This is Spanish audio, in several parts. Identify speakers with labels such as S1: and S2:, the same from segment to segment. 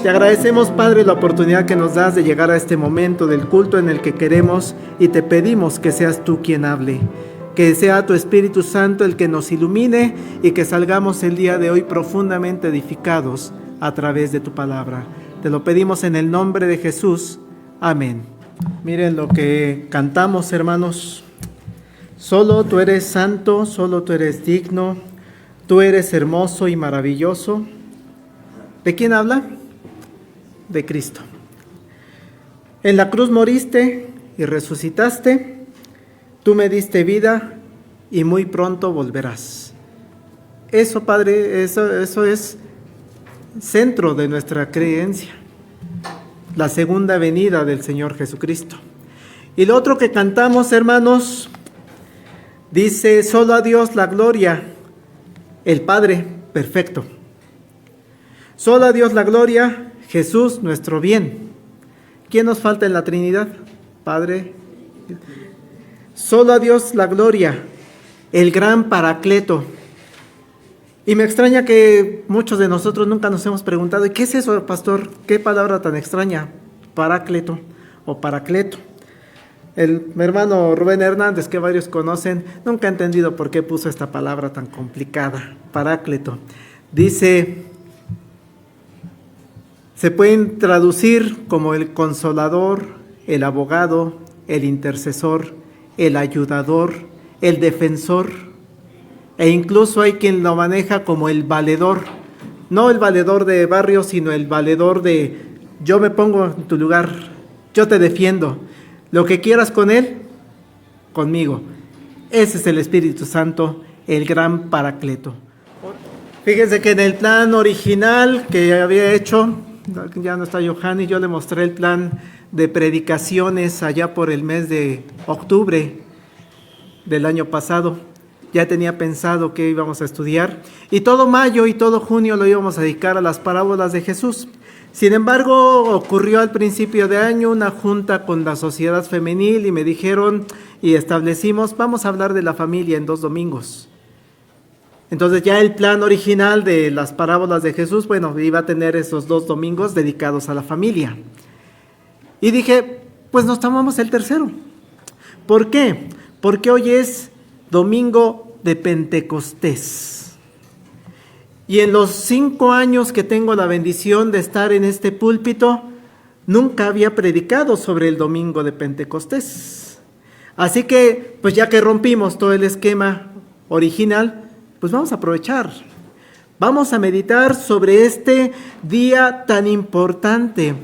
S1: Te agradecemos, Padre, la oportunidad que nos das de llegar a este momento del culto en el que queremos y te pedimos que seas tú quien hable, que sea tu Espíritu Santo el que nos ilumine y que salgamos el día de hoy profundamente edificados a través de tu palabra. Te lo pedimos en el nombre de Jesús. Amén. Miren lo que cantamos, hermanos. Solo tú eres santo, solo tú eres digno, tú eres hermoso y maravilloso. ¿De quién habla? De Cristo. En la cruz moriste y resucitaste, tú me diste vida y muy pronto volverás. Eso, Padre, eso es centro de nuestra creencia, la segunda venida del Señor Jesucristo. Y lo otro que cantamos, hermanos, dice: solo a Dios la gloria, el Padre perfecto. Solo a Dios la gloria, Jesús nuestro bien. ¿Quién nos falta en la Trinidad? Padre. Solo a Dios la gloria, el gran Paracleto. Y me extraña que muchos de nosotros nunca nos hemos preguntado: ¿y qué es eso, pastor? ¿Qué palabra tan extraña? Parácleto o Paracleto. Mi hermano Rubén Hernández, que varios conocen, nunca ha entendido por qué puso esta palabra tan complicada, Parácleto. Dice, se pueden traducir como el consolador, el abogado, el intercesor, el ayudador, el defensor, e incluso hay quien lo maneja como el valedor. No el valedor de barrio, sino el valedor de yo me pongo en tu lugar, yo te defiendo. Lo que quieras con él, conmigo. Ese es el Espíritu Santo, el gran Paracleto. Fíjense que en el plan original que había hecho, ya no está Johanny, yo le mostré el plan de predicaciones allá por el mes de octubre del año pasado. Ya tenía pensado que íbamos a estudiar y todo mayo y todo junio lo íbamos a dedicar a las parábolas de Jesús. Sin embargo, ocurrió al principio de año una junta con la sociedad femenil y me dijeron y establecimos, vamos a hablar de la familia en 2 domingos. Entonces ya el plan original de las parábolas de Jesús, bueno, iba a tener esos 2 domingos dedicados a la familia. Y dije, pues nos tomamos el tercero. ¿Por qué? Porque hoy es domingo de Pentecostés. Y en los 5 años que tengo la bendición de estar en este púlpito, nunca había predicado sobre el domingo de Pentecostés. Así que, pues ya que rompimos todo el esquema original, pues vamos a aprovechar. Vamos a meditar sobre este día tan importante.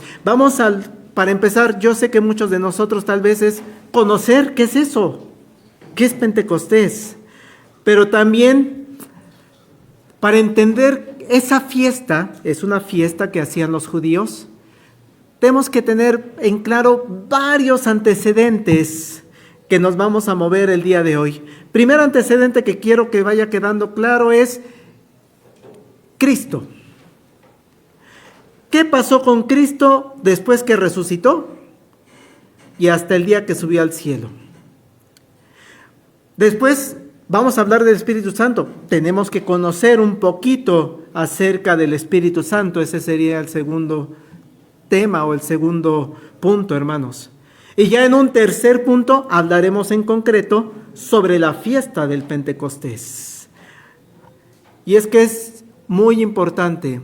S1: Para empezar, yo sé que muchos de nosotros tal vez es conocer qué es eso, qué es Pentecostés. Pero también, para entender esa fiesta, es una fiesta que hacían los judíos, tenemos que tener en claro varios antecedentes que nos vamos a mover el día de hoy. Primer antecedente que quiero que vaya quedando claro es Cristo. ¿Qué pasó con Cristo después que resucitó y hasta el día que subió al cielo? Después vamos a hablar del Espíritu Santo. Tenemos que conocer un poquito acerca del Espíritu Santo. Ese sería el segundo tema o el segundo punto, hermanos. Y ya en un tercer punto hablaremos en concreto sobre la fiesta del Pentecostés. Y es que es muy importante,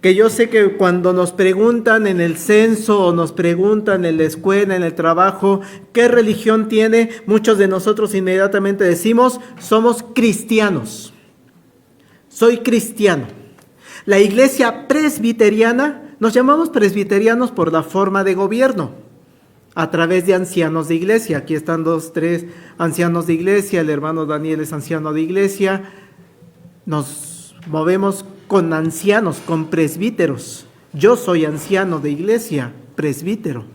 S1: que yo sé que cuando nos preguntan en el censo o nos preguntan en la escuela, en el trabajo, ¿qué religión tiene? Muchos de nosotros inmediatamente decimos, somos cristianos. Soy cristiano. La iglesia presbiteriana, nos llamamos presbiterianos por la forma de gobierno, a través de ancianos de iglesia. Aquí están 2, 3 ancianos de iglesia, el hermano Daniel es anciano de iglesia. Nos movemos con ancianos, con presbíteros. Yo soy anciano de iglesia, presbítero.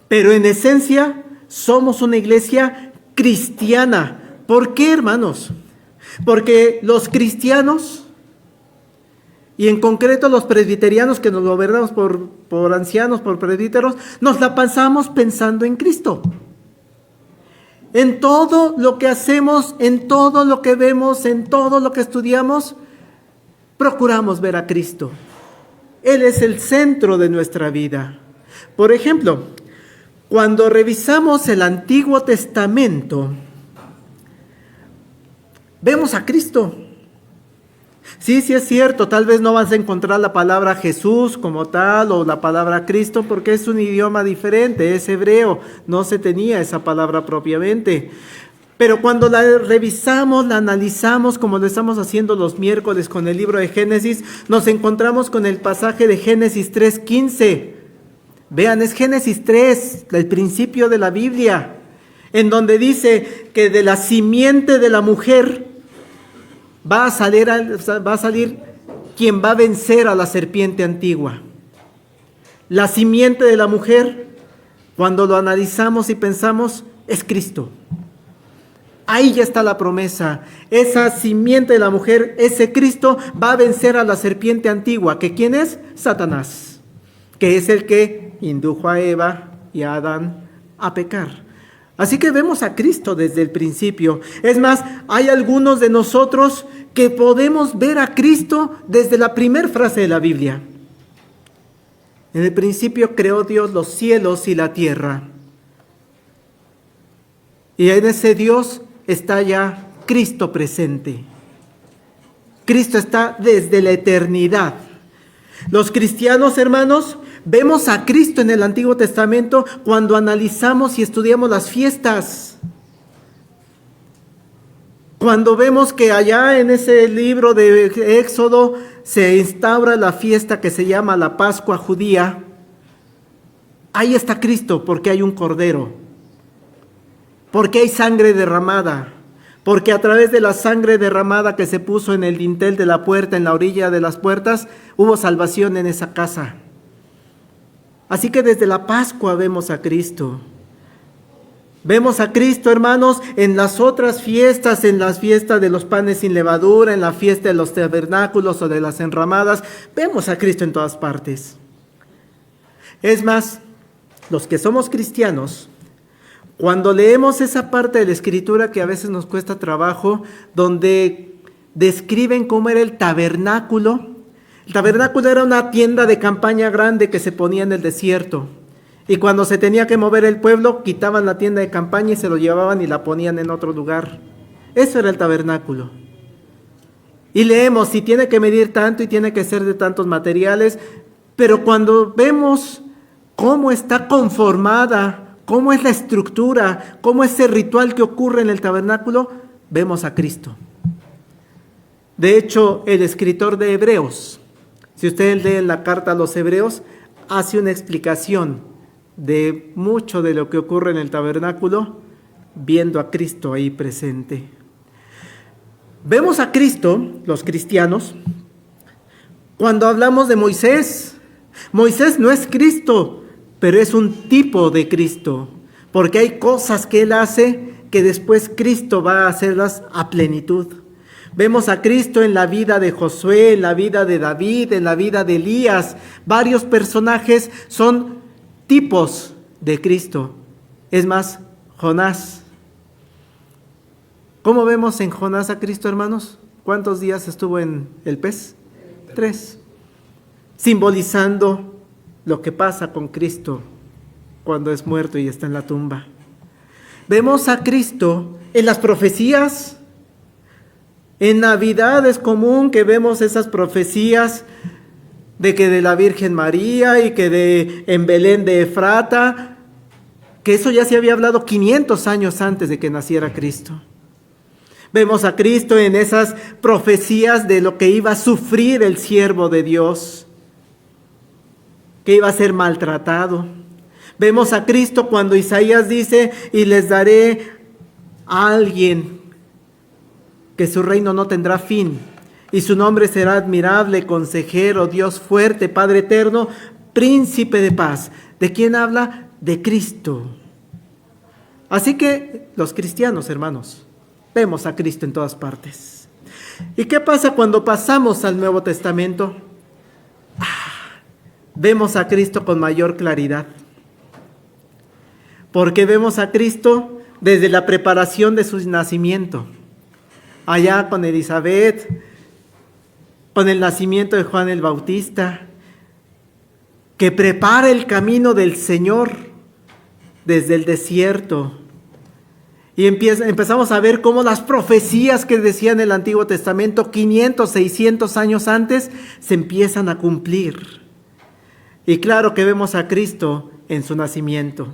S1: Pero en esencia somos una iglesia cristiana. ¿Por qué, hermanos? Porque los cristianos, y en concreto los presbiterianos que nos gobernamos por ancianos, por presbíteros, nos la pasamos pensando en Cristo. En todo lo que hacemos, en todo lo que vemos, en todo lo que estudiamos, procuramos ver a Cristo. Él es el centro de nuestra vida. Por ejemplo, cuando revisamos el Antiguo Testamento, vemos a Cristo. Sí es cierto, tal vez no vas a encontrar la palabra Jesús como tal o la palabra Cristo porque es un idioma diferente, es hebreo, no se tenía esa palabra propiamente. Pero cuando la revisamos, la analizamos como lo estamos haciendo los miércoles con el libro de Génesis, nos encontramos con el pasaje de Génesis 3:15. Vean, es Génesis 3, el principio de la Biblia, en donde dice que de la simiente de la mujer va a salir quien va a vencer a la serpiente antigua. La simiente de la mujer, cuando lo analizamos y pensamos, es Cristo. Ahí ya está la promesa. Esa simiente de la mujer, ese Cristo, va a vencer a la serpiente antigua. ¿Que quién es? Satanás, que es el que indujo a Eva y a Adán a pecar. Así que vemos a Cristo desde el principio. Es más, hay algunos de nosotros que podemos ver a Cristo desde la primera frase de la Biblia. En el principio creó Dios los cielos y la tierra. Y en ese Dios está ya Cristo presente. Cristo está desde la eternidad. Los cristianos, hermanos, vemos a Cristo en el Antiguo Testamento cuando analizamos y estudiamos las fiestas. Cuando vemos que allá en ese libro de Éxodo se instaura la fiesta que se llama la Pascua judía, ahí está Cristo porque hay un cordero. Porque hay sangre derramada, porque a través de la sangre derramada que se puso en el dintel de la puerta, en la orilla de las puertas, hubo salvación en esa casa. Así que desde la Pascua vemos a Cristo. Vemos a Cristo, hermanos, en las otras fiestas, en las fiestas de los panes sin levadura, en la fiesta de los tabernáculos o de las enramadas. Vemos a Cristo en todas partes. Es más, los que somos cristianos, cuando leemos esa parte de la Escritura que a veces nos cuesta trabajo, donde describen cómo era el tabernáculo. El tabernáculo era una tienda de campaña grande que se ponía en el desierto. Y cuando se tenía que mover el pueblo, quitaban la tienda de campaña y se lo llevaban y la ponían en otro lugar. Eso era el tabernáculo. Y leemos, si tiene que medir tanto y tiene que ser de tantos materiales, pero cuando vemos cómo está conformada, cómo es la estructura, cómo es el ritual que ocurre en el tabernáculo, vemos a Cristo. De hecho, el escritor de Hebreos, si ustedes leen la carta a los Hebreos, hace una explicación de mucho de lo que ocurre en el tabernáculo, viendo a Cristo ahí presente. Vemos a Cristo, los cristianos, cuando hablamos de Moisés. Moisés no es Cristo, pero es un tipo de Cristo, porque hay cosas que él hace que después Cristo va a hacerlas a plenitud. Vemos a Cristo en la vida de Josué, en la vida de David, en la vida de Elías. Varios personajes son tipos de Cristo. Es más, Jonás. ¿Cómo vemos en Jonás a Cristo, hermanos? ¿Cuántos días estuvo en el pez? 3. Simbolizando lo que pasa con Cristo cuando es muerto y está en la tumba. Vemos a Cristo en las profecías. En Navidad es común que vemos esas profecías de que de la Virgen María y que en Belén de Efrata, que eso ya se había hablado 500 años antes de que naciera Cristo. Vemos a Cristo en esas profecías de lo que iba a sufrir el siervo de Dios, que iba a ser maltratado. Vemos a Cristo cuando Isaías dice, y les daré a alguien que su reino no tendrá fin, y su nombre será admirable, consejero, Dios fuerte, Padre eterno, príncipe de paz. ¿De quién habla? De Cristo. Así que los cristianos, hermanos, vemos a Cristo en todas partes. ¿Y qué pasa cuando pasamos al Nuevo Testamento? Vemos a Cristo con mayor claridad, porque vemos a Cristo desde la preparación de su nacimiento, allá con Elizabeth, con el nacimiento de Juan el Bautista, que prepara el camino del Señor desde el desierto. Y empezamos a ver cómo las profecías que decían en el Antiguo Testamento 500, 600 años antes se empiezan a cumplir. Y claro que vemos a Cristo en su nacimiento.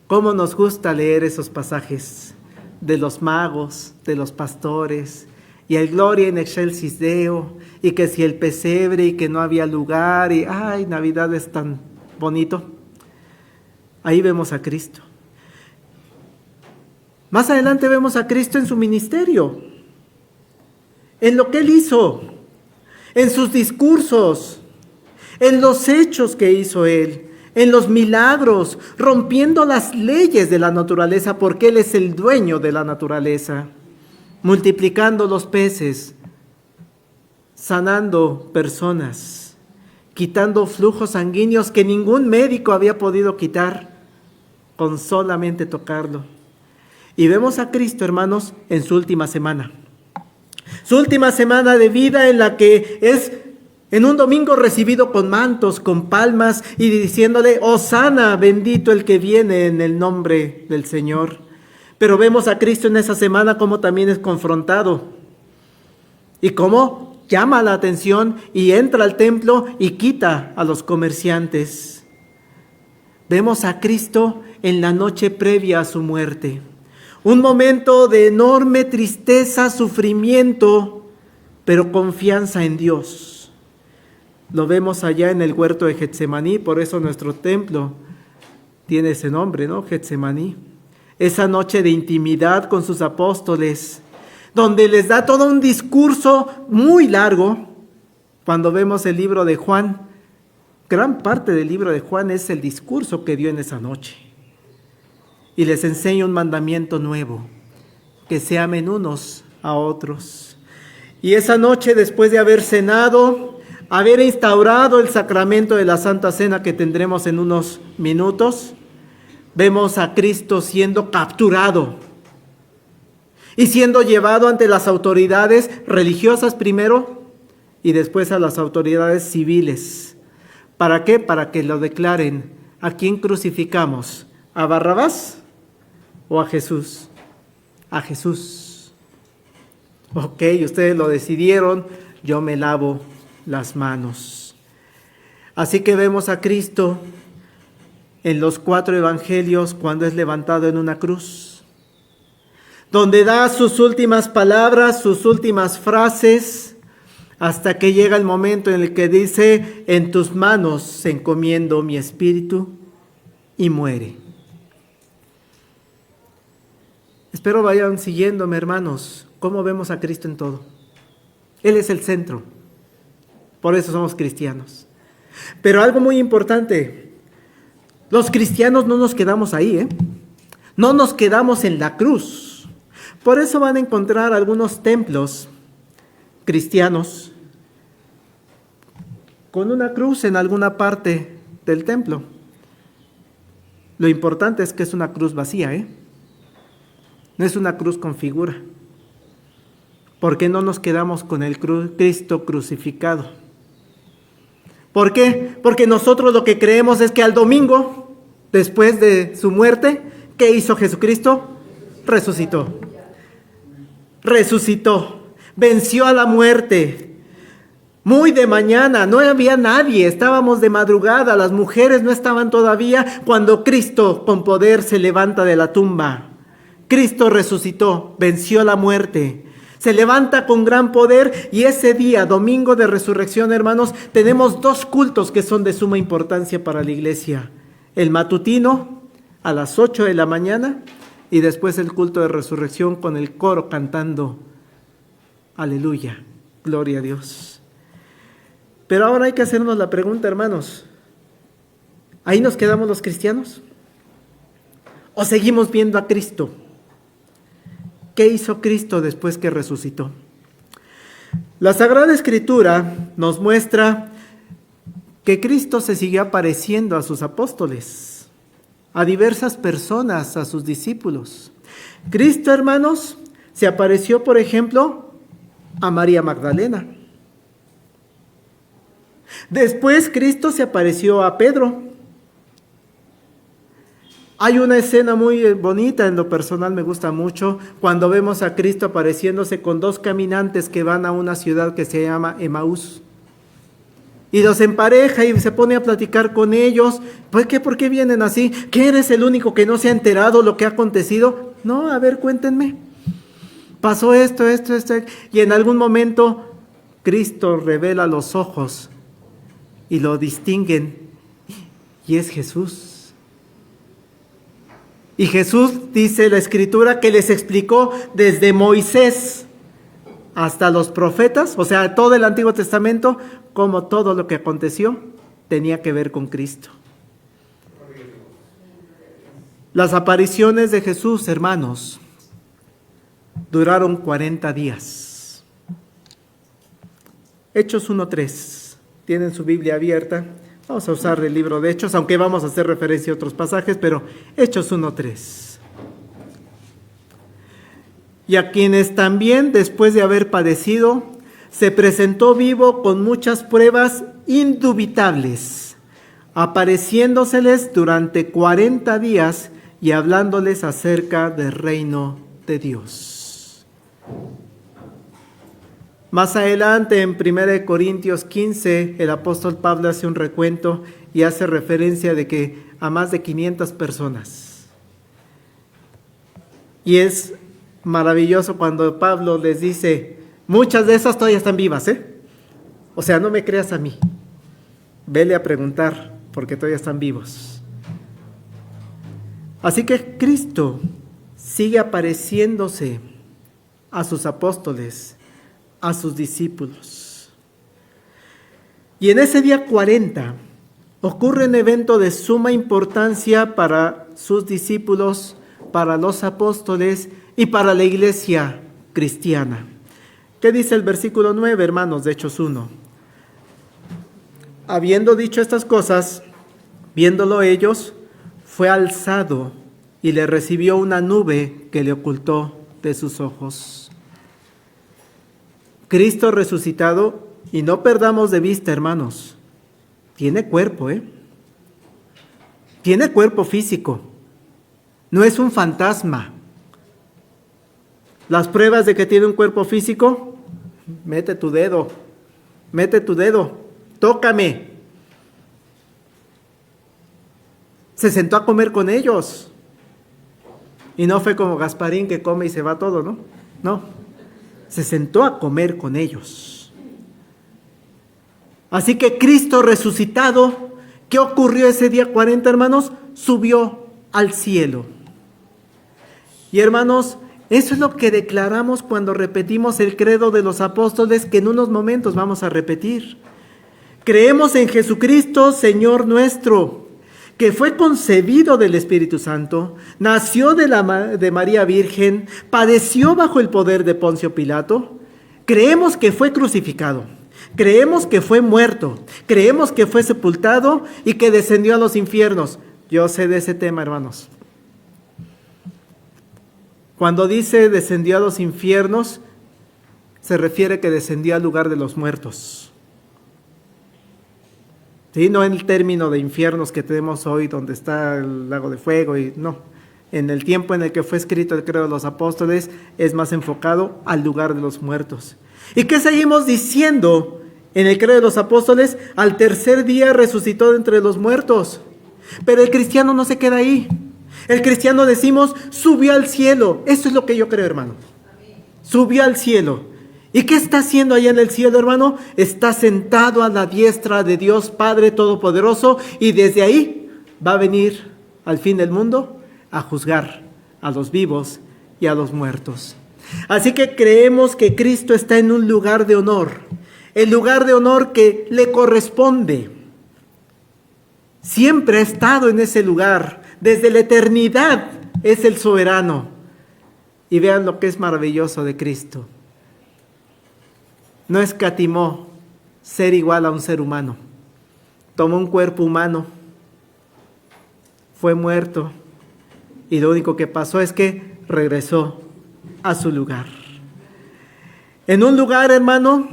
S1: Cómo nos gusta leer esos pasajes de los magos, de los pastores, y el Gloria in excelsis Deo, y que si el pesebre y que no había lugar, y ¡ay, Navidad es tan bonito! Ahí vemos a Cristo. Más adelante vemos a Cristo en su ministerio, en lo que Él hizo, en sus discursos, en los hechos que hizo Él, en los milagros, rompiendo las leyes de la naturaleza, porque Él es el dueño de la naturaleza, multiplicando los peces, sanando personas, quitando flujos sanguíneos que ningún médico había podido quitar con solamente tocarlo. Y vemos a Cristo, hermanos, en su última semana. Su última semana de vida, en la que es en un domingo recibido con mantos, con palmas y diciéndole: Hosana, bendito el que viene en el nombre del Señor. Pero vemos a Cristo en esa semana como también es confrontado. Y cómo llama la atención y entra al templo y quita a los comerciantes. Vemos a Cristo en la noche previa a su muerte. Un momento de enorme tristeza, sufrimiento, pero confianza en Dios. Lo vemos allá en el huerto de Getsemaní, por eso nuestro templo tiene ese nombre, ¿no? Getsemaní. Esa noche de intimidad con sus apóstoles, donde les da todo un discurso muy largo. Cuando vemos el libro de Juan, gran parte del libro de Juan es el discurso que dio en esa noche. Y les enseña un mandamiento nuevo, que se amen unos a otros. Y esa noche, después de haber cenado, haber instaurado el sacramento de la Santa Cena que tendremos en unos minutos, vemos a Cristo siendo capturado y siendo llevado ante las autoridades religiosas primero y después a las autoridades civiles. ¿Para qué? Para que lo declaren. ¿A quién crucificamos? ¿A Barrabás o a Jesús? A Jesús. Ok, ustedes lo decidieron, yo me lavo las manos. Así que vemos a Cristo en los 4 evangelios cuando es levantado en una cruz, donde da sus últimas palabras, sus últimas frases, hasta que llega el momento en el que dice: en tus manos encomiendo mi espíritu, y muere. Espero vayan siguiéndome, hermanos, cómo vemos a Cristo en todo. Él es el centro, por eso somos cristianos. Pero algo muy importante: los cristianos no nos quedamos ahí, no nos quedamos en la cruz. Por eso van a encontrar algunos templos cristianos con una cruz en alguna parte del templo. Lo importante es que es una cruz vacía, no es una cruz con figura. ¿Por qué no nos quedamos con el Cristo crucificado? ¿Por qué? Porque nosotros lo que creemos es que al domingo, después de su muerte, ¿qué hizo Jesucristo? Resucitó. Resucitó. Venció a la muerte. Muy de mañana, no había nadie, estábamos de madrugada, las mujeres no estaban todavía cuando Cristo con poder se levanta de la tumba. Cristo resucitó, venció la muerte. Se levanta con gran poder y ese día, domingo de resurrección, hermanos, tenemos 2 cultos que son de suma importancia para la iglesia. El matutino a las 8 de la mañana y después el culto de resurrección con el coro cantando aleluya, gloria a Dios. Pero ahora hay que hacernos la pregunta, hermanos, ¿ahí nos quedamos los cristianos? ¿O seguimos viendo a Cristo? ¿Qué hizo Cristo después que resucitó? La Sagrada Escritura nos muestra que Cristo se siguió apareciendo a sus apóstoles, a diversas personas, a sus discípulos. Cristo, hermanos, se apareció, por ejemplo, a María Magdalena. Después Cristo se apareció a Pedro. Hay una escena muy bonita, en lo personal me gusta mucho, cuando vemos a Cristo apareciéndose con dos caminantes que van a una ciudad que se llama Emaús. Y los empareja y se pone a platicar con ellos. ¿Por qué vienen así? ¿Que eres el único que no se ha enterado lo que ha acontecido? No, a ver, cuéntenme. Pasó esto. Y en algún momento Cristo revela los ojos y lo distinguen. Y es Jesús. Y Jesús, dice la Escritura, que les explicó desde Moisés hasta los profetas, o sea, todo el Antiguo Testamento, como todo lo que aconteció tenía que ver con Cristo. Las apariciones de Jesús, hermanos, duraron 40 días. Hechos 1:3. Tienen su Biblia abierta. Vamos a usar el libro de Hechos, aunque vamos a hacer referencia a otros pasajes, pero Hechos 1:3. Y a quienes también, después de haber padecido, se presentó vivo con muchas pruebas indubitables, apareciéndoseles durante 40 días y hablándoles acerca del reino de Dios. Más adelante, en 1 Corintios 15, el apóstol Pablo hace un recuento y hace referencia de que a más de 500 personas. Y es maravilloso cuando Pablo les dice, muchas de esas todavía están vivas, O sea, no me creas a mí. Vele a preguntar, porque todavía están vivos. Así que Cristo sigue apareciéndose a sus apóstoles, a sus discípulos. Y en ese día 40 ocurre un evento de suma importancia para sus discípulos, para los apóstoles y para la iglesia cristiana. ¿Qué dice el versículo 9, hermanos, de Hechos 1? Habiendo dicho estas cosas, viéndolo ellos, fue alzado y le recibió una nube que le ocultó de sus ojos. Cristo resucitado, y no perdamos de vista, hermanos, tiene cuerpo, Tiene cuerpo físico. No es un fantasma. Las pruebas de que tiene un cuerpo físico, mete tu dedo, tócame. Se sentó a comer con ellos. Y no fue como Gasparín que come y se va todo, ¿no? No, se sentó a comer con ellos. Así que Cristo resucitado, ¿qué ocurrió ese día 40, hermanos? Subió al cielo. Y hermanos, eso es lo que declaramos cuando repetimos el credo de los apóstoles, que en unos momentos vamos a repetir. Creemos en Jesucristo, Señor nuestro, que fue concebido del Espíritu Santo, nació de María Virgen, padeció bajo el poder de Poncio Pilato. Creemos que fue crucificado, creemos que fue muerto, creemos que fue sepultado y que descendió a los infiernos. Yo sé de ese tema, hermanos. Cuando dice descendió a los infiernos, se refiere que descendió al lugar de los muertos. ¿Sí? No en el término de infiernos que tenemos hoy, donde está el lago de fuego, no. En el tiempo en el que fue escrito el credo de los apóstoles, es más enfocado al lugar de los muertos. ¿Y qué seguimos diciendo en el credo de los apóstoles? Al tercer día resucitó de entre los muertos. Pero el cristiano no se queda ahí. El cristiano decimos, subió al cielo. Eso es lo que yo creo, hermano. Subió al cielo. ¿Y qué está haciendo allá en el cielo, hermano? Está sentado a la diestra de Dios Padre Todopoderoso, y desde ahí va a venir al fin del mundo a juzgar a los vivos y a los muertos. Así que creemos que Cristo está en un lugar de honor, el lugar de honor que le corresponde. Siempre ha estado en ese lugar. Desde la eternidad es el soberano. Y vean lo que es maravilloso de Cristo. No escatimó ser igual a un ser humano. Tomó un cuerpo humano, fue muerto, y lo único que pasó es que regresó a su lugar. En un lugar, hermano,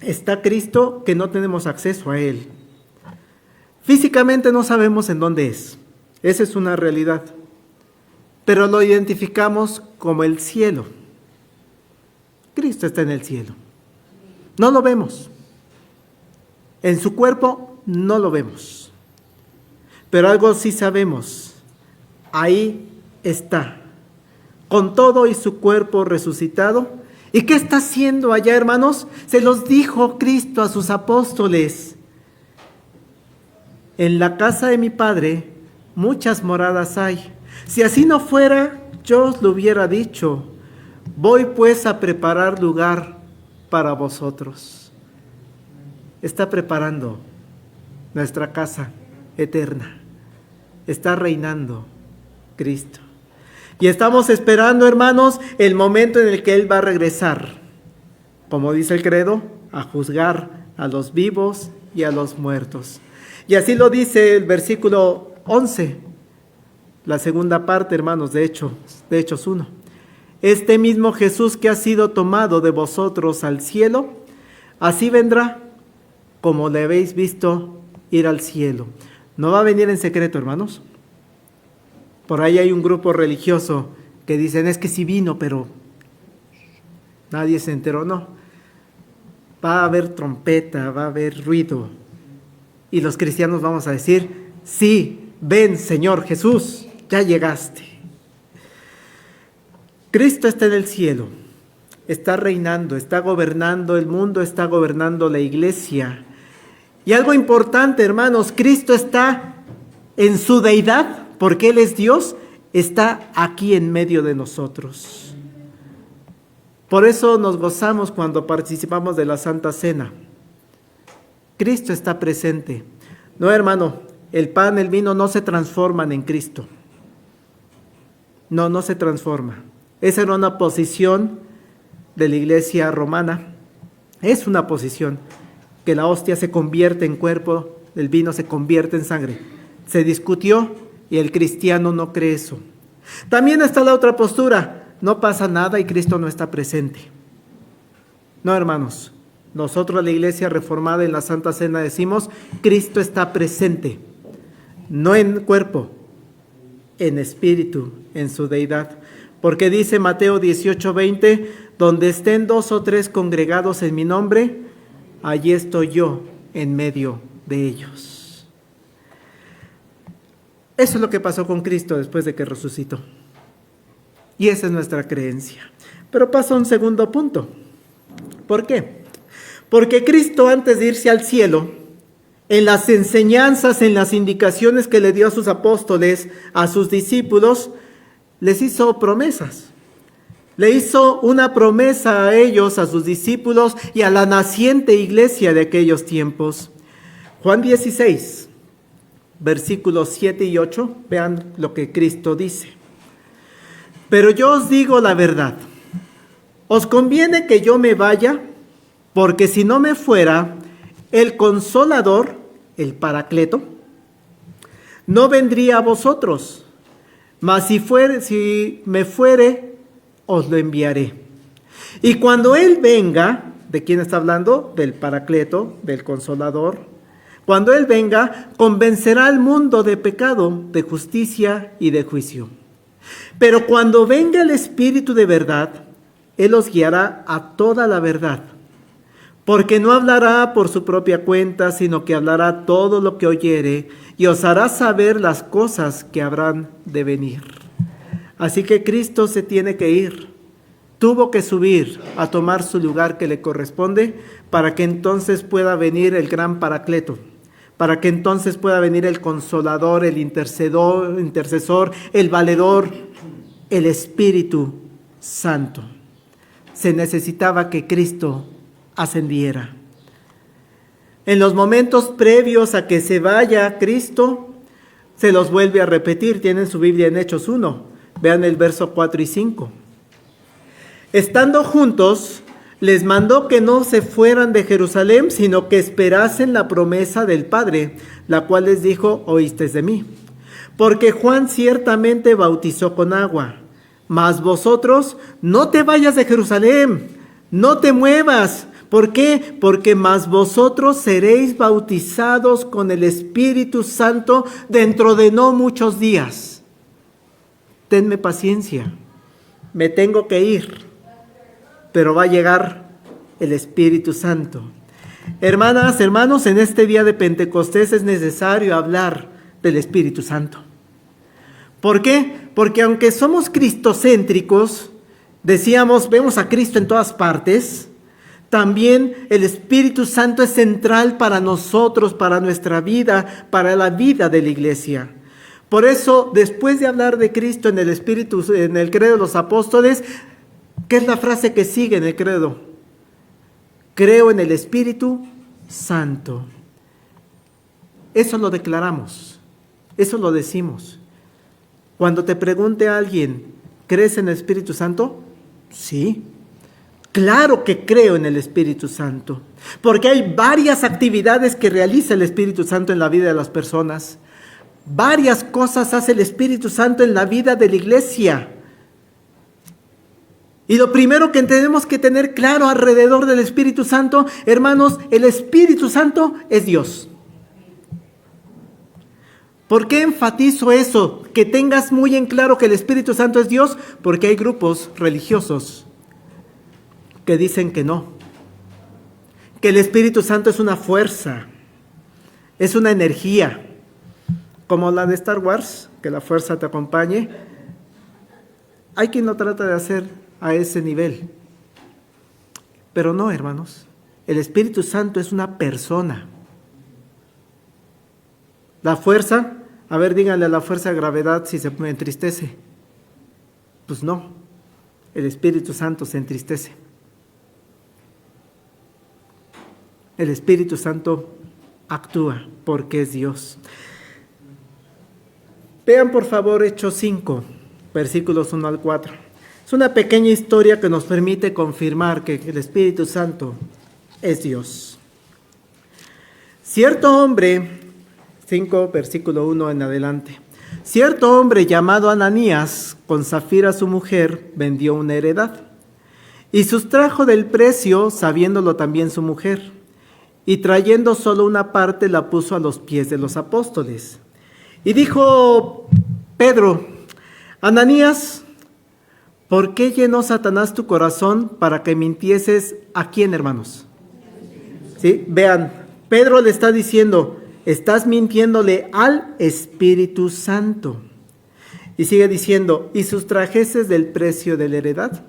S1: está Cristo que no tenemos acceso a Él. Físicamente no sabemos en dónde es. Esa es una realidad. Pero lo identificamos como el cielo. Cristo está en el cielo. No lo vemos. En su cuerpo no lo vemos. Pero algo sí sabemos. Ahí está. Con todo y su cuerpo resucitado. ¿Y qué está haciendo allá, hermanos? Se los dijo Cristo a sus apóstoles. En la casa de mi Padre muchas moradas hay. Si así no fuera, yo os lo hubiera dicho. Voy pues a preparar lugar para vosotros. Está preparando nuestra casa eterna. Está reinando Cristo. Y estamos esperando, hermanos, el momento en el que Él va a regresar. Como dice el credo, a juzgar a los vivos y a los muertos. Y así lo dice el versículo 11, la segunda parte, hermanos, de Hechos 1. Este mismo Jesús que ha sido tomado de vosotros al cielo, así vendrá, como le habéis visto ir al cielo. No va a venir en secreto, hermanos. Por ahí hay un grupo religioso que dicen, es que sí vino, pero nadie se enteró. No, va a haber trompeta, va a haber ruido. Y los cristianos vamos a decir, sí, ven Señor Jesús, ya llegaste. Cristo está en el cielo, está reinando, está gobernando el mundo, está gobernando la iglesia. Y algo importante, hermanos, Cristo está en su deidad, porque Él es Dios, está aquí en medio de nosotros. Por eso nos gozamos cuando participamos de la Santa Cena. Cristo está presente. No, hermano, el pan, el vino no se transforman en Cristo. No se transforma. Esa era una posición de la iglesia romana. Es una posición que la hostia se convierte en cuerpo, el vino se convierte en sangre. Se discutió y el cristiano no cree eso. También está la otra postura. No pasa nada y Cristo no está presente. No, hermanos. Nosotros, la iglesia reformada en la Santa Cena, decimos, Cristo está presente, no en cuerpo, en espíritu, en su deidad. Porque dice Mateo 18:20, donde estén 2 o 3 congregados en mi nombre, allí estoy yo en medio de ellos. Eso es lo que pasó con Cristo después de que resucitó. Y esa es nuestra creencia. Pero pasa un segundo punto. ¿Por qué? Porque Cristo, antes de irse al cielo, en las enseñanzas, en las indicaciones que le dio a sus apóstoles, a sus discípulos, les hizo promesas. Le hizo una promesa a ellos, a sus discípulos y a la naciente iglesia de aquellos tiempos. Juan 16, versículos 7 y 8, vean lo que Cristo dice. Pero yo os digo la verdad, os conviene que yo me vaya, porque si no me fuera, el Consolador, el Paracleto, no vendría a vosotros, mas si me fuere, os lo enviaré. Y cuando Él venga, ¿de quién está hablando? Del Paracleto, del Consolador. Cuando Él venga, convencerá al mundo de pecado, de justicia y de juicio. Pero cuando venga el Espíritu de verdad, Él os guiará a toda la verdad. Porque no hablará por su propia cuenta, sino que hablará todo lo que oyere y os hará saber las cosas que habrán de venir. Así que Cristo se tiene que ir. Tuvo que subir a tomar su lugar que le corresponde para que entonces pueda venir el gran Paracleto, para que entonces pueda venir el Consolador, el intercesor, el valedor, el Espíritu Santo. Se necesitaba que Cristo ascendiera. En los momentos previos a que se vaya Cristo, se los vuelve a repetir. Tienen su Biblia en Hechos 1. Vean el verso 4 y 5. Estando juntos, les mandó que no se fueran de Jerusalén, sino que esperasen la promesa del Padre, la cual les dijo, oísteis de mí. Porque Juan ciertamente bautizó con agua, mas vosotros no te vayas de Jerusalén, no te muevas, ¿Por qué? Porque más vosotros seréis bautizados con el Espíritu Santo dentro de no muchos días. Tenme paciencia, me tengo que ir, pero va a llegar el Espíritu Santo. Hermanas, hermanos, en este día de Pentecostés es necesario hablar del Espíritu Santo. ¿Por qué? Porque aunque somos cristocéntricos, decíamos, vemos a Cristo en todas partes, también el Espíritu Santo es central para nosotros, para nuestra vida, para la vida de la iglesia. Por eso, después de hablar de Cristo en el Espíritu, en el credo de los apóstoles, ¿qué es la frase que sigue en el credo? Creo en el Espíritu Santo. Eso lo declaramos, eso lo decimos. Cuando te pregunte a alguien, ¿crees en el Espíritu Santo? Sí, claro que creo en el Espíritu Santo, porque hay varias actividades que realiza el Espíritu Santo en la vida de las personas. Varias cosas hace el Espíritu Santo en la vida de la iglesia. Y lo primero que tenemos que tener claro alrededor del Espíritu Santo, hermanos, el Espíritu Santo es Dios. ¿Por qué enfatizo eso? Que tengas muy en claro que el Espíritu Santo es Dios, porque hay grupos religiosos que dicen que no, que el Espíritu Santo es una fuerza, es una energía, como la de Star Wars, que la fuerza te acompañe. Hay quien lo trata de hacer a ese nivel, pero no, hermanos, el Espíritu Santo es una persona. La fuerza, a ver, díganle a la fuerza de gravedad si se entristece. Pues no, el Espíritu Santo se entristece. El Espíritu Santo actúa porque es Dios. Vean por favor Hechos 5, versículos 1 al 4. Es una pequeña historia que nos permite confirmar que el Espíritu Santo es Dios. Cierto hombre, 5, versículo 1 en adelante. Cierto hombre llamado Ananías, con Zafira su mujer, vendió una heredad y sustrajo del precio, sabiéndolo también su mujer, y trayendo solo una parte la puso a los pies de los apóstoles. Y dijo Pedro: Ananías, ¿por qué llenó Satanás tu corazón para que mintieses? ¿A quién, hermanos? ¿Sí? Vean, Pedro le está diciendo, estás mintiéndole al Espíritu Santo. Y sigue diciendo, y sustrajeses del precio de la heredad,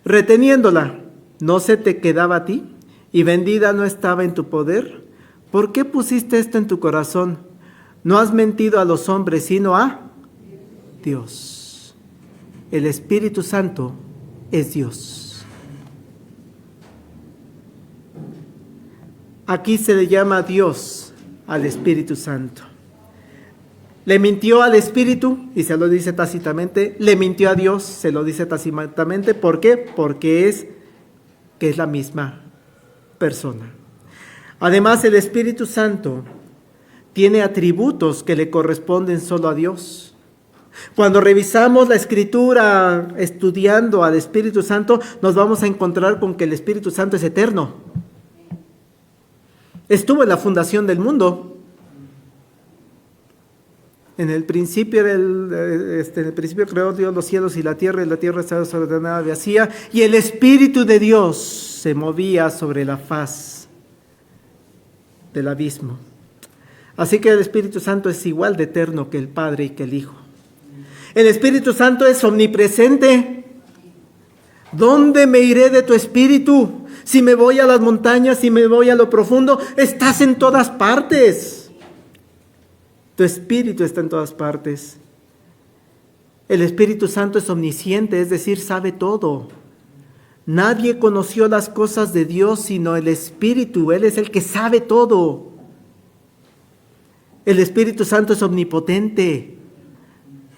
S1: reteniéndola, ¿no se te quedaba a ti? Y vendida no estaba en tu poder. ¿Por qué pusiste esto en tu corazón? No has mentido a los hombres, sino a Dios. El Espíritu Santo es Dios. Aquí se le llama Dios al Espíritu Santo. Le mintió al Espíritu y se lo dice tácitamente. Le mintió a Dios, se lo dice tácitamente. ¿Por qué? Porque es la misma persona. Además, el Espíritu Santo tiene atributos que le corresponden solo a Dios. Cuando revisamos la Escritura estudiando al Espíritu Santo, nos vamos a encontrar con que el Espíritu Santo es eterno. Estuvo en la fundación del mundo. En el principio creó Dios los cielos y la tierra estaba desordenada y vacía, y el Espíritu de Dios se movía sobre la faz del abismo. Así que el Espíritu Santo es igual de eterno que el Padre y que el Hijo. El Espíritu Santo es omnipresente. ¿Dónde me iré de tu Espíritu? Si me voy a las montañas, si me voy a lo profundo, estás en todas partes. Tu Espíritu está en todas partes. El Espíritu Santo es omnisciente, es decir, sabe todo. Nadie conoció las cosas de Dios sino el Espíritu. Él es el que sabe todo. El Espíritu Santo es omnipotente,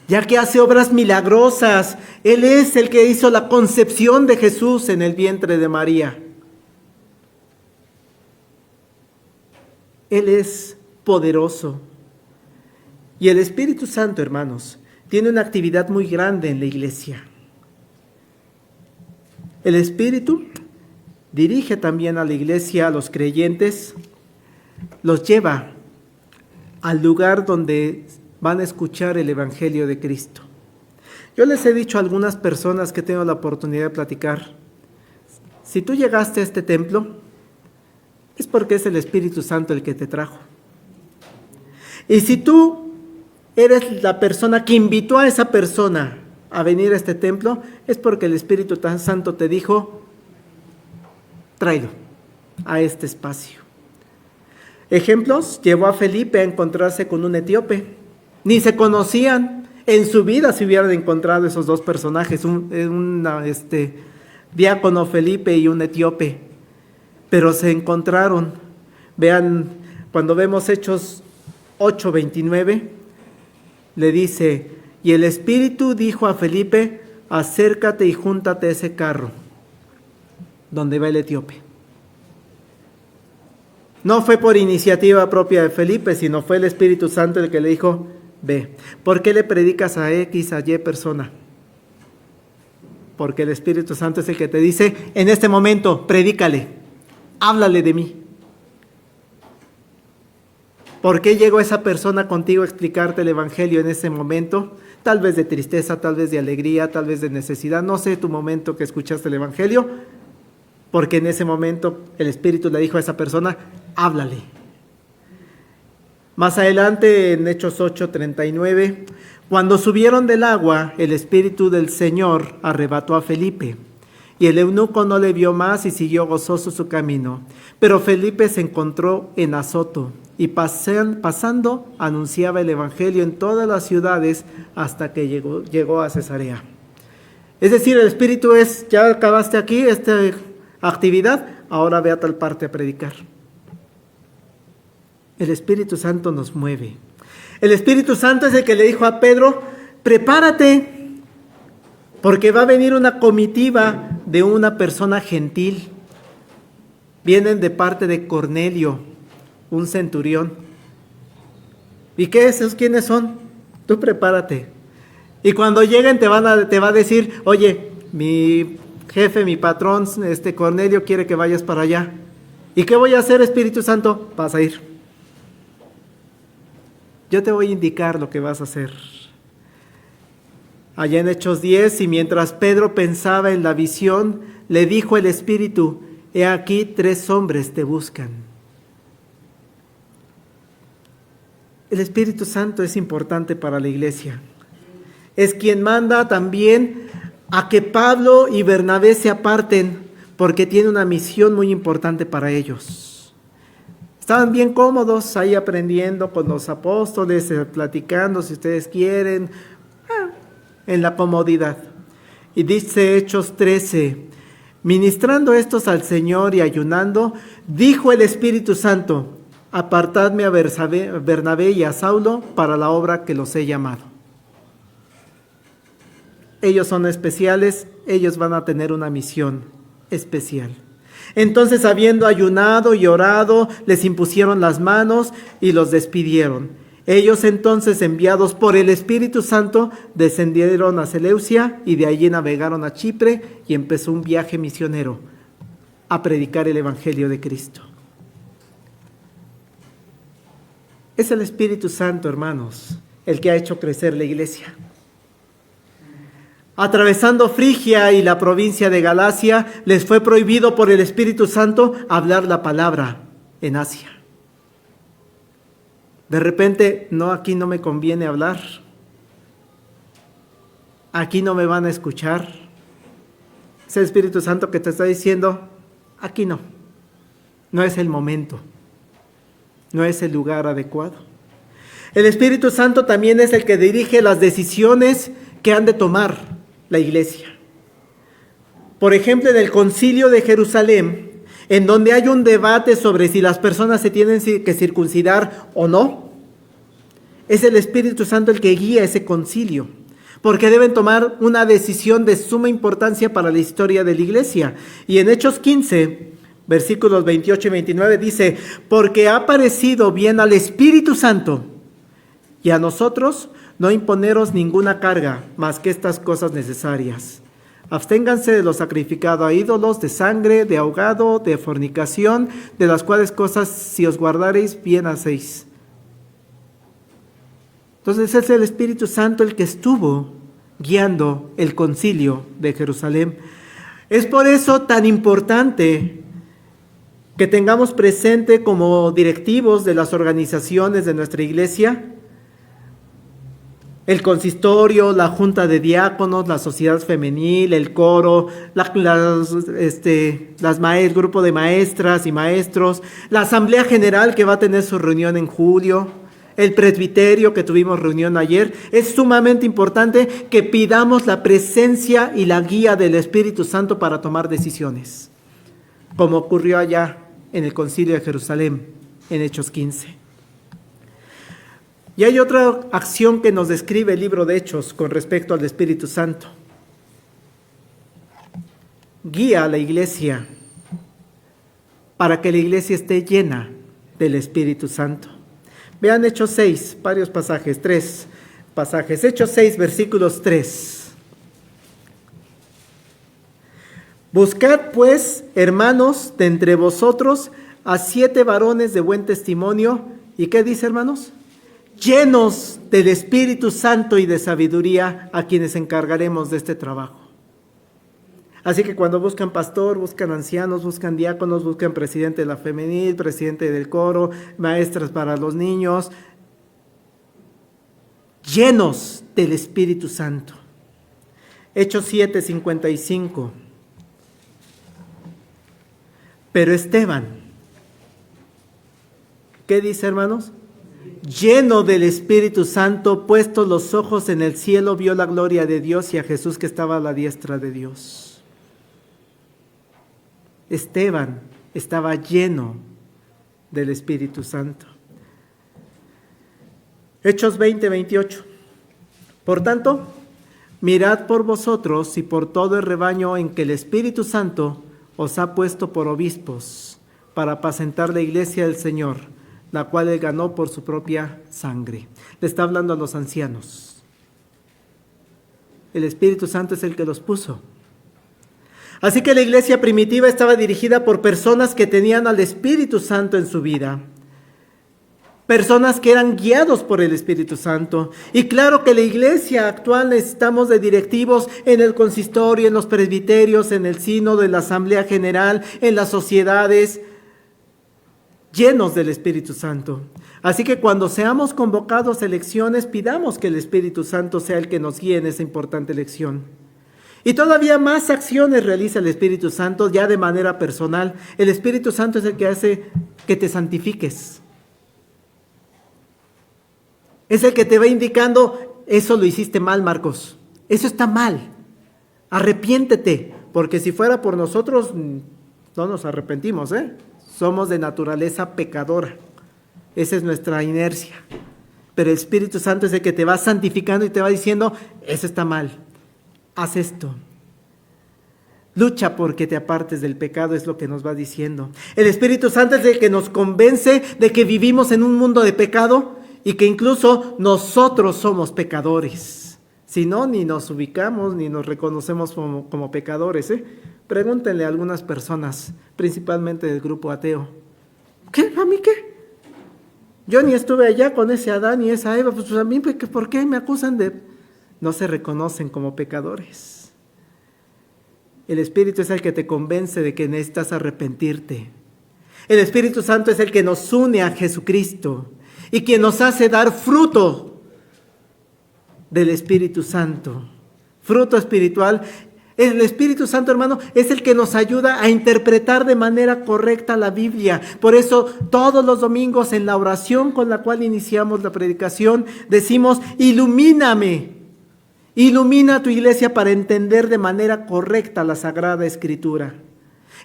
S1: ya que hace obras milagrosas. Él es el que hizo la concepción de Jesús en el vientre de María. Él es poderoso. Y el Espíritu Santo, hermanos, tiene una actividad muy grande en la iglesia. El Espíritu dirige también a la iglesia, a los creyentes, los lleva al lugar donde van a escuchar el Evangelio de Cristo. Yo les he dicho a algunas personas que tengo la oportunidad de platicar, si tú llegaste a este templo, es porque es el Espíritu Santo el que te trajo. Y si tú eres la persona que invitó a esa persona a venir a este templo, es porque el Espíritu Santo te dijo, tráelo a este espacio. Ejemplos, llevó a Felipe a encontrarse con un etíope. Ni se conocían, en su vida se hubieran encontrado esos dos personajes, un diácono Felipe y un etíope, pero se encontraron. Vean, cuando vemos Hechos 8:29, le dice, y el Espíritu dijo a Felipe, acércate y júntate a ese carro donde va el etíope. No fue por iniciativa propia de Felipe, sino fue el Espíritu Santo el que le dijo, ve. ¿Por qué le predicas a X, a Y persona? Porque el Espíritu Santo es el que te dice, en este momento, predícale, háblale de mí. ¿Por qué llegó esa persona contigo a explicarte el Evangelio en ese momento? Tal vez de tristeza, tal vez de alegría, tal vez de necesidad. No sé tu momento que escuchaste el Evangelio, porque en ese momento el Espíritu le dijo a esa persona, háblale. Más adelante, en Hechos 8:39, cuando subieron del agua, el Espíritu del Señor arrebató a Felipe. Y el eunuco no le vio más y siguió gozoso su camino. Pero Felipe se encontró en Azoto y pasando anunciaba el Evangelio en todas las ciudades hasta que llegó a Cesarea. Es decir, el Espíritu es, ya acabaste aquí esta actividad, ahora ve a tal parte a predicar. El Espíritu Santo nos mueve. El Espíritu Santo es el que le dijo a Pedro, prepárate, porque va a venir una comitiva de una persona gentil. Vienen de parte de Cornelio, un centurión. ¿Y qué es? ¿Quiénes son? Tú prepárate. Y cuando lleguen te va a decir, oye, mi jefe, mi patrón, Cornelio quiere que vayas para allá. ¿Y qué voy a hacer, Espíritu Santo? Vas a ir. Yo te voy a indicar lo que vas a hacer. Allá en Hechos 10, y mientras Pedro pensaba en la visión, le dijo el Espíritu, he aquí 3 hombres te buscan. El Espíritu Santo es importante para la iglesia. Es quien manda también a que Pablo y Bernabé se aparten, porque tiene una misión muy importante para ellos. Estaban bien cómodos ahí aprendiendo con los apóstoles, platicando si ustedes quieren, en la comodidad. Y dice Hechos 13, ministrando estos al Señor y ayunando, dijo el Espíritu Santo, apartadme a Bernabé y a Saulo para la obra que los he llamado. Ellos son especiales, ellos van a tener una misión especial. Entonces, habiendo ayunado y orado, les impusieron las manos y los despidieron. Ellos entonces, enviados por el Espíritu Santo, descendieron a Seleucia y de allí navegaron a Chipre y empezó un viaje misionero a predicar el Evangelio de Cristo. Es el Espíritu Santo, hermanos, el que ha hecho crecer la iglesia. Atravesando Frigia y la provincia de Galacia, les fue prohibido por el Espíritu Santo hablar la palabra en Asia. De repente, no, aquí no me conviene hablar. Aquí no me van a escuchar. Es el Espíritu Santo que te está diciendo, aquí no. No es el momento. No es el lugar adecuado. El Espíritu Santo también es el que dirige las decisiones que han de tomar la iglesia. Por ejemplo, en el Concilio de Jerusalén, en donde hay un debate sobre si las personas se tienen que circuncidar o no, es el Espíritu Santo el que guía ese concilio, porque deben tomar una decisión de suma importancia para la historia de la iglesia. Y en Hechos 15, versículos 28 y 29 dice, porque ha parecido bien al Espíritu Santo y a nosotros no imponeros ninguna carga más que estas cosas necesarias. Absténganse de lo sacrificado a ídolos, de sangre, de ahogado, de fornicación, de las cuales cosas si os guardareis, bien hacéis. Entonces es el Espíritu Santo el que estuvo guiando el concilio de Jerusalén. Es por eso tan importante que tengamos presente como directivos de las organizaciones de nuestra iglesia, el consistorio, la junta de diáconos, la sociedad femenil, el coro, el grupo de maestras y maestros, la asamblea general que va a tener su reunión en julio, el presbiterio que tuvimos reunión ayer. Es sumamente importante que pidamos la presencia y la guía del Espíritu Santo para tomar decisiones, como ocurrió allá en el concilio de Jerusalén, en Hechos 15. Y hay otra acción que nos describe el libro de Hechos con respecto al Espíritu Santo. Guía a la iglesia para que la iglesia esté llena del Espíritu Santo. Vean Hechos 6, varios pasajes, 3 pasajes. Hechos 6, versículos 3. Buscad pues, hermanos, de entre vosotros a 7 varones de buen testimonio. ¿Y qué dice, hermanos? Llenos del Espíritu Santo y de sabiduría, a quienes encargaremos de este trabajo. Así que cuando buscan pastor, buscan ancianos, buscan diáconos, buscan presidente de la femenil, presidente del coro, maestras para los niños, llenos del Espíritu Santo. Hechos 7, 55. Pero Esteban, ¿qué dice, hermanos? Lleno del Espíritu Santo, puestos los ojos en el cielo, vio la gloria de Dios y a Jesús que estaba a la diestra de Dios. Esteban estaba lleno del Espíritu Santo. Hechos 20, 28. Por tanto, mirad por vosotros y por todo el rebaño en que el Espíritu Santo os ha puesto por obispos, para apacentar la iglesia del Señor, la cual él ganó por su propia sangre. Le está hablando a los ancianos. El Espíritu Santo es el que los puso. Así que la iglesia primitiva estaba dirigida por personas que tenían al Espíritu Santo en su vida. Personas que eran guiados por el Espíritu Santo. Y claro que la iglesia actual necesitamos de directivos en el consistorio, en los presbiterios, en el sínodo, en la asamblea general, en las sociedades, llenos del Espíritu Santo. Así que cuando seamos convocados a elecciones, pidamos que el Espíritu Santo sea el que nos guíe en esa importante elección. Y todavía más acciones realiza el Espíritu Santo ya de manera personal. El Espíritu Santo es el que hace que te santifiques. Es el que te va indicando, eso lo hiciste mal, Marcos. Eso está mal. Arrepiéntete, porque si fuera por nosotros, no nos arrepentimos, ¿eh? Somos de naturaleza pecadora. Esa es nuestra inercia. Pero el Espíritu Santo es el que te va santificando y te va diciendo, eso está mal. Haz esto. Lucha porque te apartes del pecado, es lo que nos va diciendo. El Espíritu Santo es el que nos convence de que vivimos en un mundo de pecado y que incluso nosotros somos pecadores. Si no, ni nos ubicamos ni nos reconocemos como pecadores, ¿eh? Pregúntenle a algunas personas, principalmente del grupo ateo. ¿Qué? ¿A mí qué? Yo ni estuve allá con ese Adán y esa Eva, pues a mí, ¿por qué me acusan de...? No se reconocen como pecadores. El Espíritu es el que te convence de que necesitas arrepentirte. El Espíritu Santo es el que nos une a Jesucristo y quien nos hace dar fruto del Espíritu Santo. Fruto espiritual. El Espíritu Santo, hermano, es el que nos ayuda a interpretar de manera correcta la Biblia. Por eso, todos los domingos en la oración con la cual iniciamos la predicación, decimos, ilumíname. Ilumina a tu iglesia para entender de manera correcta la Sagrada Escritura.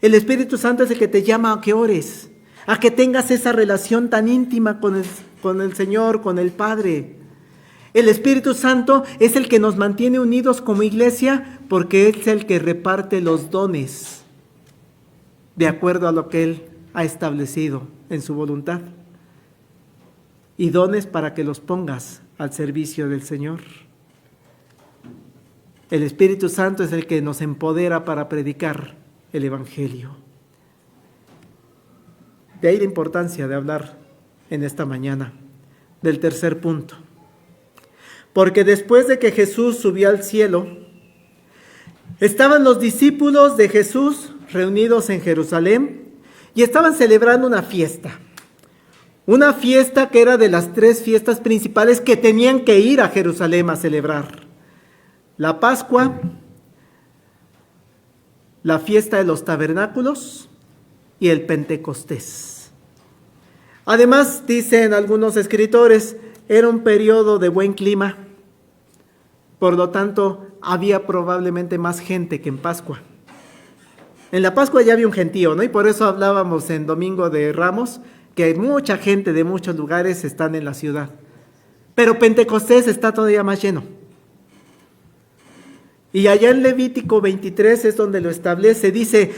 S1: El Espíritu Santo es el que te llama a que ores, a que tengas esa relación tan íntima con el Señor, con el Padre. El Espíritu Santo es el que nos mantiene unidos como iglesia porque es el que reparte los dones de acuerdo a lo que Él ha establecido en su voluntad. Y dones para que los pongas al servicio del Señor. El Espíritu Santo es el que nos empodera para predicar el Evangelio. De ahí la importancia de hablar en esta mañana del tercer punto. Porque después de que Jesús subió al cielo, estaban los discípulos de Jesús reunidos en Jerusalén y estaban celebrando una fiesta. Una fiesta que era de las 3 fiestas principales que tenían que ir a Jerusalén a celebrar. La Pascua, la fiesta de los tabernáculos y el Pentecostés. Además, dicen algunos escritores, era un periodo de buen clima, por lo tanto, había probablemente más gente que en Pascua. En la Pascua ya había un gentío, ¿no? Y por eso hablábamos en Domingo de Ramos, que hay mucha gente de muchos lugares están en la ciudad. Pero Pentecostés está todavía más lleno. Y allá en Levítico 23 es donde lo establece, dice,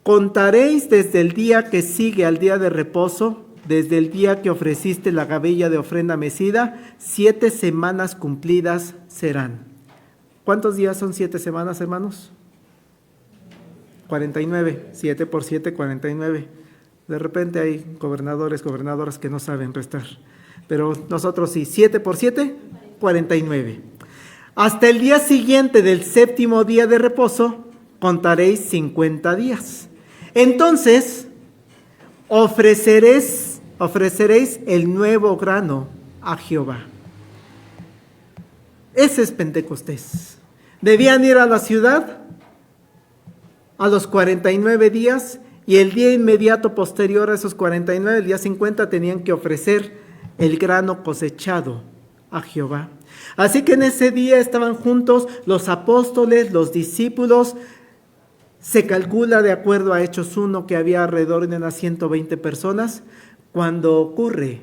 S1: contaréis desde el día que sigue al día de reposo, desde el día que ofreciste la gavilla de ofrenda mecida, 7 semanas cumplidas serán. ¿Cuántos días son 7 semanas, hermanos? 49, 7 por 7, 49. De repente hay gobernadoras que no saben restar, pero nosotros sí, 7 por 7, 49. Hasta el día siguiente del 7º día de reposo, contaréis 50 días. Entonces, ofreceréis el nuevo grano a Jehová. Ese es Pentecostés. Debían ir a la ciudad a los 49 días y el día inmediato posterior a esos 49, el día 50, tenían que ofrecer el grano cosechado a Jehová. Así que en ese día estaban juntos los apóstoles, los discípulos. Se calcula, de acuerdo a Hechos 1, que había alrededor de unas 120 personas cuando ocurre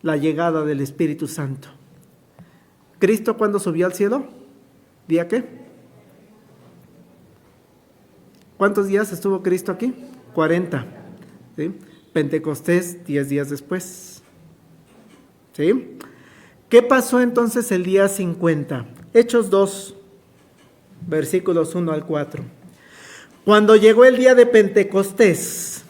S1: la llegada del Espíritu Santo. ¿Cristo cuándo subió al cielo? ¿Día qué? ¿Cuántos días estuvo Cristo aquí? 40. ¿Sí? Pentecostés, 10 días después. ¿Sí? ¿Qué pasó entonces el día 50? Hechos 2, versículos 1 al 4. Cuando llegó el día de Pentecostés,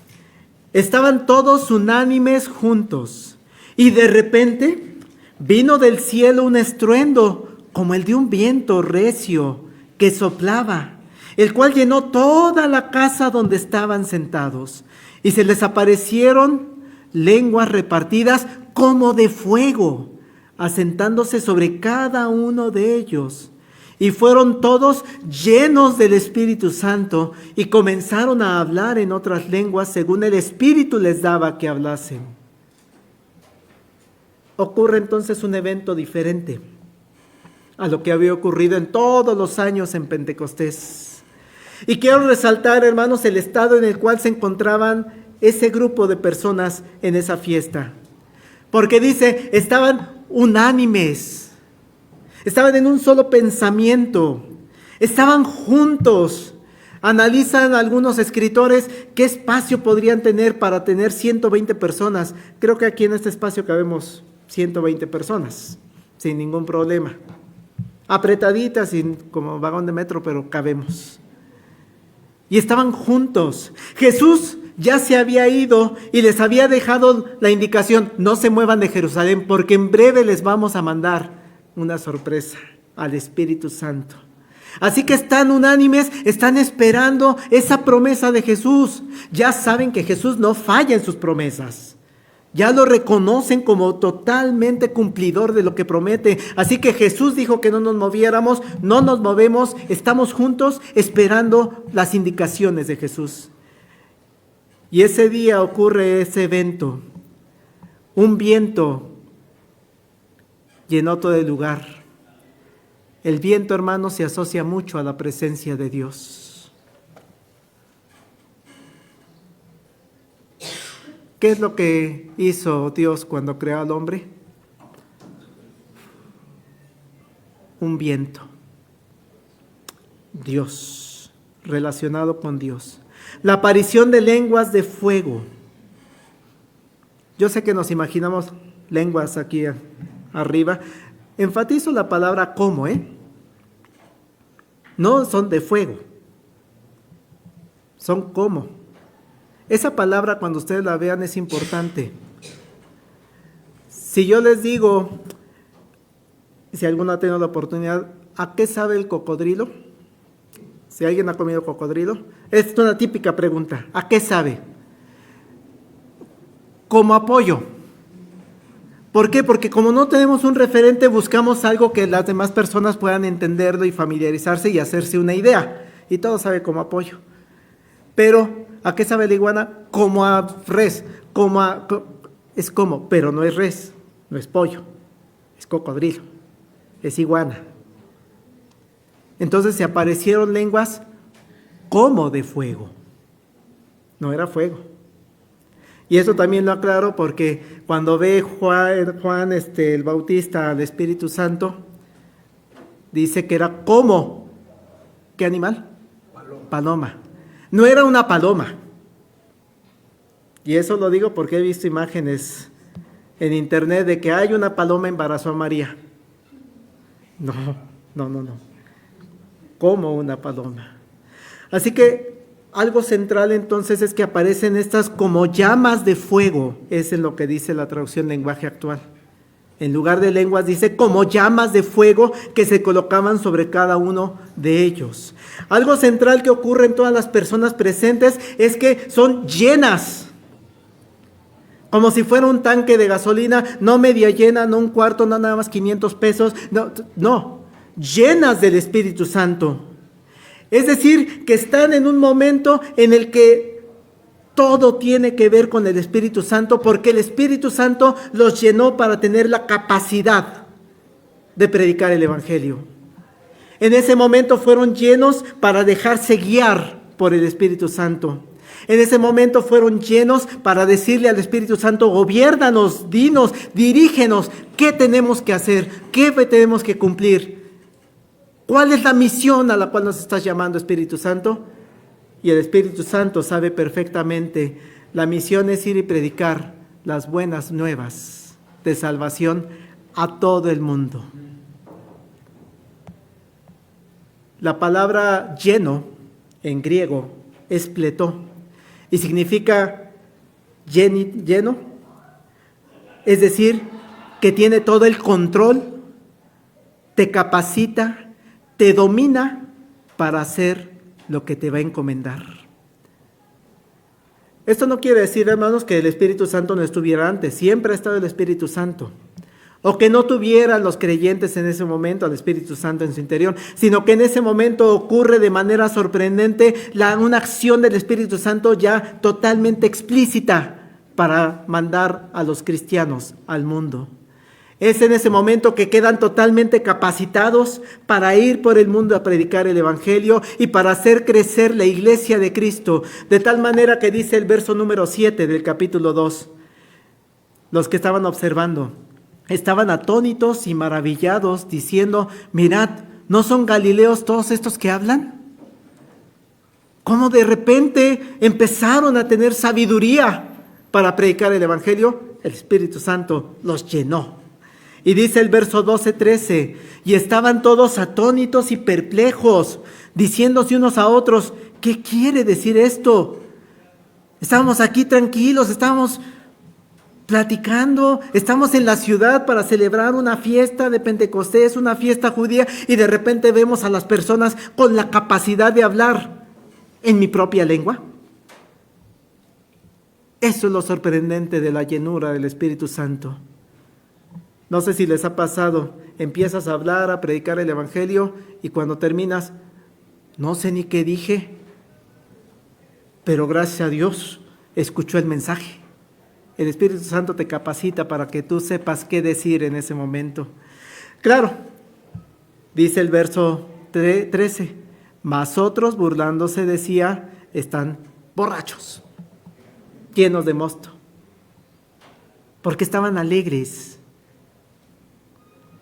S1: estaban todos unánimes juntos, y de repente vino del cielo un estruendo como el de un viento recio que soplaba, el cual llenó toda la casa donde estaban sentados, y se les aparecieron lenguas repartidas como de fuego, asentándose sobre cada uno de ellos. Y fueron todos llenos del Espíritu Santo y comenzaron a hablar en otras lenguas según el Espíritu les daba que hablasen. Ocurre entonces un evento diferente a lo que había ocurrido en todos los años en Pentecostés. Y quiero resaltar, hermanos, el estado en el cual se encontraban ese grupo de personas en esa fiesta. Porque dice, estaban unánimes. Estaban en un solo pensamiento, estaban juntos. Analizan algunos escritores qué espacio podrían tener para tener 120 personas. Creo que aquí en este espacio cabemos 120 personas, sin ningún problema. Apretaditas, como vagón de metro, pero cabemos. Y estaban juntos. Jesús ya se había ido y les había dejado la indicación, no se muevan de Jerusalén, porque en breve les vamos a mandar una sorpresa al Espíritu Santo. Así que están unánimes, están esperando esa promesa de Jesús. Ya saben que Jesús no falla en sus promesas. Ya lo reconocen como totalmente cumplidor de lo que promete. Así que Jesús dijo que no nos moviéramos, no nos movemos, estamos juntos esperando las indicaciones de Jesús. Y ese día ocurre ese evento. Un viento llenó todo el lugar. El viento, hermanos, se asocia mucho a la presencia de Dios. ¿Qué es lo que hizo Dios cuando creó al hombre? Un viento. Dios, relacionado con Dios. La aparición de lenguas de fuego. Yo sé que nos imaginamos lenguas aquí arriba. Enfatizo la palabra como, No son de fuego, son como. Esa palabra cuando ustedes la vean es importante. Si yo les digo, si alguno ha tenido la oportunidad, ¿a qué sabe el cocodrilo? Si alguien ha comido cocodrilo, es una típica pregunta, ¿a qué sabe? Como apoyo. ¿Por qué? Porque como no tenemos un referente, buscamos algo que las demás personas puedan entenderlo y familiarizarse y hacerse una idea. Y todo sabe como apoyo. Pero, ¿a qué sabe la iguana? Como a res, es como, pero no es res, no es pollo, es cocodrilo, es iguana. Entonces se aparecieron lenguas como de fuego, no era fuego. Y eso también lo aclaro porque cuando ve Juan el Bautista al Espíritu Santo, dice que era como, ¿qué animal? Paloma. No era una paloma. Y eso lo digo porque he visto imágenes en internet de que hay una paloma embarazó a María. No. Como una paloma. Así que algo central entonces es que aparecen estas como llamas de fuego, es en lo que dice la traducción lenguaje actual. En lugar de lenguas dice como llamas de fuego que se colocaban sobre cada uno de ellos. Algo central que ocurre en todas las personas presentes es que son llenas, como si fuera un tanque de gasolina, no media llena, no un cuarto, no nada más 500 pesos, no, llenas del Espíritu Santo. Es decir, que están en un momento en el que todo tiene que ver con el Espíritu Santo, porque el Espíritu Santo los llenó para tener la capacidad de predicar el Evangelio. En ese momento fueron llenos para dejarse guiar por el Espíritu Santo. En ese momento fueron llenos para decirle al Espíritu Santo, gobiérnanos, dinos, dirígenos, ¿qué tenemos que hacer? ¿Qué tenemos que cumplir? ¿Cuál es la misión a la cual nos estás llamando, Espíritu Santo? Y el Espíritu Santo sabe perfectamente, la misión es ir y predicar las buenas nuevas de salvación a todo el mundo. La palabra lleno en griego es pletó y significa lleno, es decir, que tiene todo el control, te capacita, te domina para hacer lo que te va a encomendar. Esto no quiere decir, hermanos, que el Espíritu Santo no estuviera antes. Siempre ha estado el Espíritu Santo. O que no tuvieran los creyentes en ese momento al Espíritu Santo en su interior, sino que en ese momento ocurre de manera sorprendente una acción del Espíritu Santo ya totalmente explícita para mandar a los cristianos al mundo. Es en ese momento que quedan totalmente capacitados para ir por el mundo a predicar el Evangelio y para hacer crecer la iglesia de Cristo, de tal manera que dice el verso número 7 del capítulo 2, los que estaban observando, estaban atónitos y maravillados, diciendo, mirad, ¿no son galileos todos estos que hablan? ¿Cómo de repente empezaron a tener sabiduría para predicar el Evangelio? El Espíritu Santo los llenó. Y dice el verso 12-13, y estaban todos atónitos y perplejos, diciéndose unos a otros, ¿qué quiere decir esto? Estábamos aquí tranquilos, estábamos platicando, estamos en la ciudad para celebrar una fiesta de Pentecostés, una fiesta judía, y de repente vemos a las personas con la capacidad de hablar en mi propia lengua. Eso es lo sorprendente de la llenura del Espíritu Santo. No sé si les ha pasado, empiezas a hablar, a predicar el Evangelio y cuando terminas, no sé ni qué dije, pero gracias a Dios escuchó el mensaje. El Espíritu Santo te capacita para que tú sepas qué decir en ese momento. Claro, dice el verso 13, mas otros burlándose decía, están borrachos, llenos de mosto, porque estaban alegres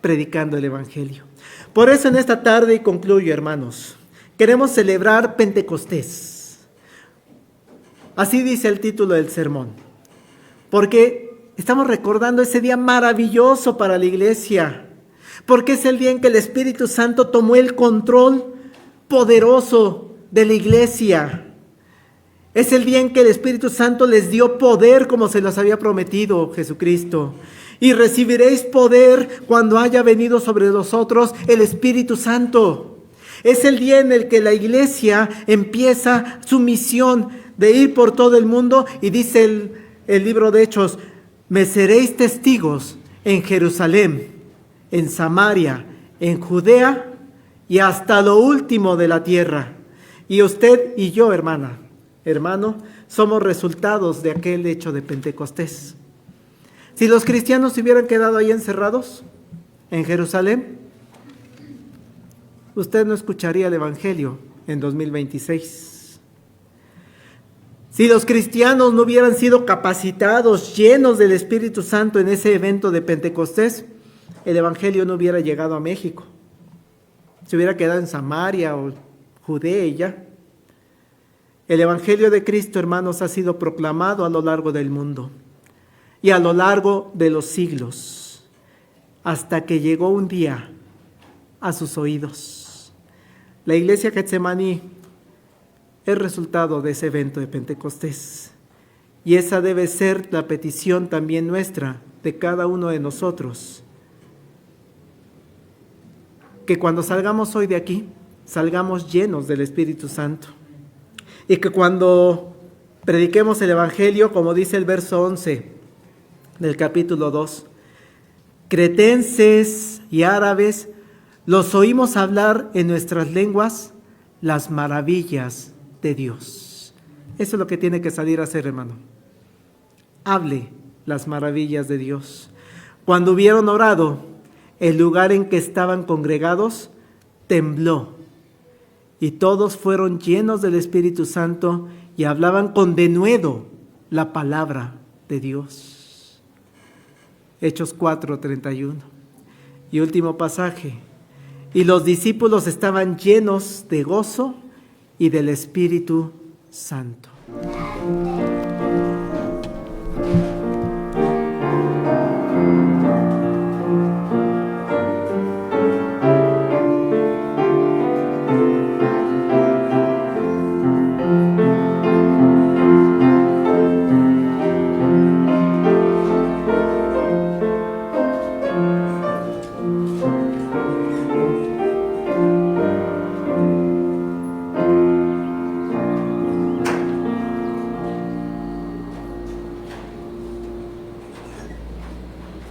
S1: predicando el Evangelio. Por eso en esta tarde, y concluyo, hermanos, queremos celebrar Pentecostés. Así dice el título del sermón, porque estamos recordando ese día maravilloso para la iglesia, porque es el día en que el Espíritu Santo tomó el control poderoso de la iglesia. Es el día en que el Espíritu Santo les dio poder como se los había prometido Jesucristo. Y recibiréis poder cuando haya venido sobre vosotros el Espíritu Santo. Es el día en el que la iglesia empieza su misión de ir por todo el mundo, y dice el libro de Hechos: me seréis testigos en Jerusalén, en Samaria, en Judea y hasta lo último de la tierra. Y usted y yo, hermano, somos resultados de aquel hecho de Pentecostés. Si los cristianos se hubieran quedado ahí encerrados en Jerusalén, usted no escucharía el Evangelio en 2026. Si los cristianos no hubieran sido capacitados, llenos del Espíritu Santo en ese evento de Pentecostés, el Evangelio no hubiera llegado a México. Se hubiera quedado en Samaria o Judea y ya. El Evangelio de Cristo, hermanos, ha sido proclamado a lo largo del mundo y a lo largo de los siglos, hasta que llegó un día a sus oídos. La iglesia Getsemaní es resultado de ese evento de Pentecostés, y esa debe ser la petición también nuestra, de cada uno de nosotros, que cuando salgamos hoy de aquí, salgamos llenos del Espíritu Santo, y que cuando prediquemos el Evangelio, como dice el verso 11 del capítulo 2, cretenses y árabes los oímos hablar en nuestras lenguas las maravillas de Dios. Eso es lo que tiene que salir a hacer, hermano. Hable las maravillas de Dios. Cuando hubieron orado, el lugar en que estaban congregados tembló, y todos fueron llenos del Espíritu Santo y hablaban con denuedo la palabra de Dios. Hechos 4:31. Y último pasaje: y los discípulos estaban llenos de gozo y del Espíritu Santo.